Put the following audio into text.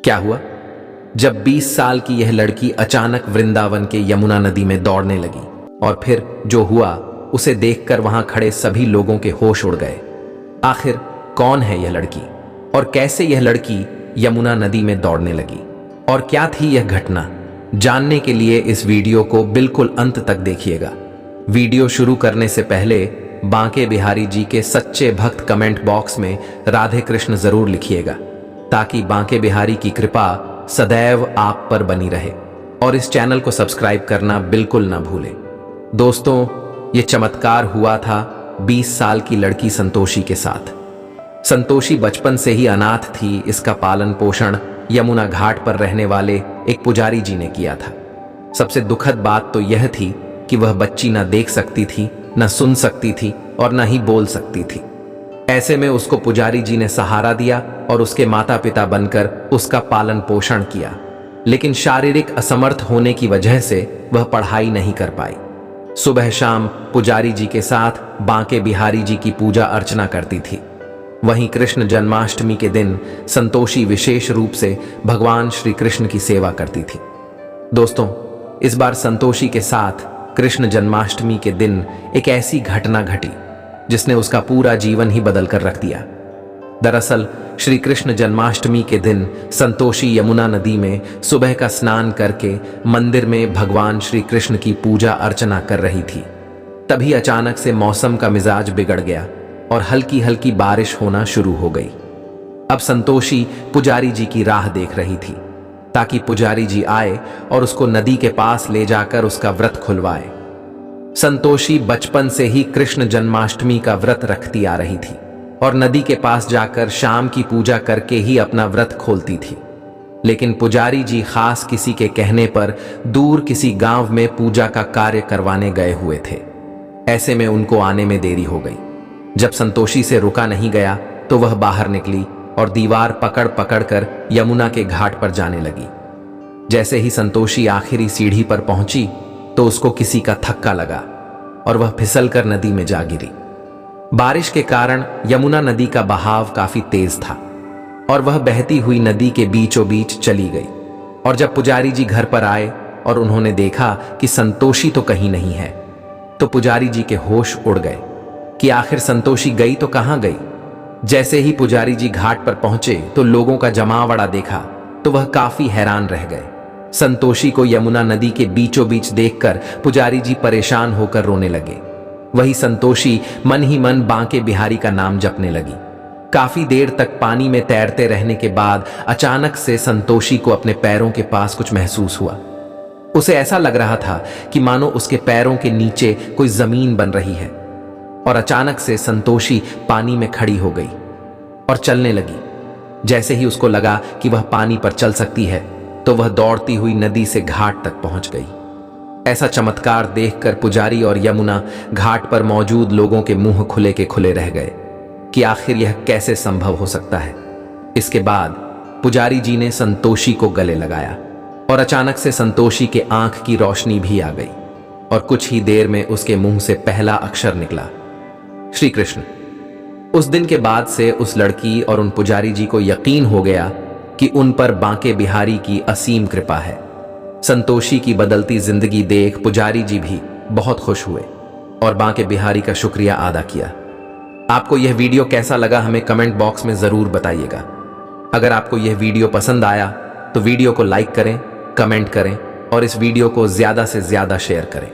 क्या हुआ? जब 20 साल की यह लड़की अचानक वृंदावन के यमुना नदी में दौड़ने लगी और फिर जो हुआ उसे देखकर वहां खड़े सभी लोगों के होश उड़ गए। आखिर कौन है यह लड़की और कैसे यह लड़की यमुना नदी में दौड़ने लगी और क्या थी यह घटना? जानने के लिए इस वीडियो को बिल्कुल अंत तक देखिएगा। वीडियो शुरू करने से पहले बांके बिहारी जी के सच्चे भक्त कमेंट बॉक्स में राधे कृष्ण जरूर लिखिएगा, ताकि बांके बिहारी की कृपा सदैव आप पर बनी रहे और इस चैनल को सब्सक्राइब करना बिल्कुल ना भूलें। दोस्तों, ये चमत्कार हुआ था 20 साल की लड़की संतोषी के साथ। संतोषी बचपन से ही अनाथ थी। इसका पालन पोषण यमुना घाट पर रहने वाले एक पुजारी जी ने किया था। सबसे दुखद बात तो यह थी कि वह बच्ची न देख सकती थी, न सुन सकती थी और न ही बोल सकती थी। ऐसे में उसको पुजारी जी ने सहारा दिया और उसके माता पिता बनकर उसका पालन पोषण किया, लेकिन शारीरिक असमर्थ होने की वजह से वह पढ़ाई नहीं कर पाई। सुबह शाम पुजारी जी के साथ बांके बिहारी जी की पूजा अर्चना करती थी। वहीं कृष्ण जन्माष्टमी के दिन संतोषी विशेष रूप से भगवान श्री कृष्ण की सेवा करती थी। दोस्तों, इस बार संतोषी के साथ कृष्ण जन्माष्टमी के दिन एक ऐसी घटना घटी जिसने उसका पूरा जीवन ही बदल कर रख दिया। दरअसल श्री कृष्ण जन्माष्टमी के दिन संतोषी यमुना नदी में सुबह का स्नान करके मंदिर में भगवान श्री कृष्ण की पूजा अर्चना कर रही थी। तभी अचानक से मौसम का मिजाज बिगड़ गया और हल्की हल्की बारिश होना शुरू हो गई। अब संतोषी पुजारी जी की राह देख रही थी ताकि पुजारी जी आए और उसको नदी के पास ले जाकर उसका व्रत खुलवाए। संतोषी बचपन से ही कृष्ण जन्माष्टमी का व्रत रखती आ रही थी और नदी के पास जाकर शाम की पूजा करके ही अपना व्रत खोलती थी। लेकिन पुजारी जी खास किसी के कहने पर दूर किसी गांव में पूजा का कार्य करवाने गए हुए थे। ऐसे में उनको आने में देरी हो गई। जब संतोषी से रुका नहीं गया तो वह बाहर निकली और दीवार पकड़ पकड़ कर यमुना के घाट पर जाने लगी। जैसे ही संतोषी आखिरी सीढ़ी पर पहुंची तो उसको किसी का धक्का लगा और वह फिसलकर नदी में जा गिरी। बारिश के कारण यमुना नदी का बहाव काफी तेज था और वह बहती हुई नदी के बीचों बीच चली गई। और जब पुजारी जी घर पर आए और उन्होंने देखा कि संतोषी तो कहीं नहीं है, तो पुजारी जी के होश उड़ गए कि आखिर संतोषी गई तो कहां गई। जैसे ही पुजारी जी घाट पर पहुंचे तो लोगों का जमावड़ा देखा तो वह काफी हैरान रह गए। संतोषी को यमुना नदी के बीचों बीच देखकर पुजारी जी परेशान होकर रोने लगे। वही संतोषी मन ही मन बांके बिहारी का नाम जपने लगी। काफी देर तक पानी में तैरते रहने के बाद अचानक से संतोषी को अपने पैरों के पास कुछ महसूस हुआ। उसे ऐसा लग रहा था कि मानो उसके पैरों के नीचे कोई जमीन बन रही है। और अचानक से संतोषी पानी में खड़ी हो गई और चलने लगी। जैसे ही उसको लगा कि वह पानी पर चल सकती है तो वह दौड़ती हुई नदी से घाट तक पहुंच गई। ऐसा चमत्कार देखकर पुजारी और यमुना घाट पर मौजूद लोगों के मुंह खुले के खुले रह गए कि आखिर यह कैसे संभव हो सकता है। इसके बाद पुजारी जी ने संतोषी को गले लगाया और अचानक से संतोषी के आंख की रोशनी भी आ गई और कुछ ही देर में उसके मुंह से पहला अक्षर निकला, श्री कृष्ण। उस दिन के बाद से उस लड़की और उन पुजारी जी को यकीन हो गया कि उन पर बांके बिहारी की असीम कृपा है। संतोषी की बदलती जिंदगी देख पुजारी जी भी बहुत खुश हुए और बांके बिहारी का शुक्रिया अदा किया। आपको यह वीडियो कैसा लगा हमें कमेंट बॉक्स में जरूर बताइएगा। अगर आपको यह वीडियो पसंद आया तो वीडियो को लाइक करें, कमेंट करें और इस वीडियो को ज्यादा से ज्यादा शेयर करें।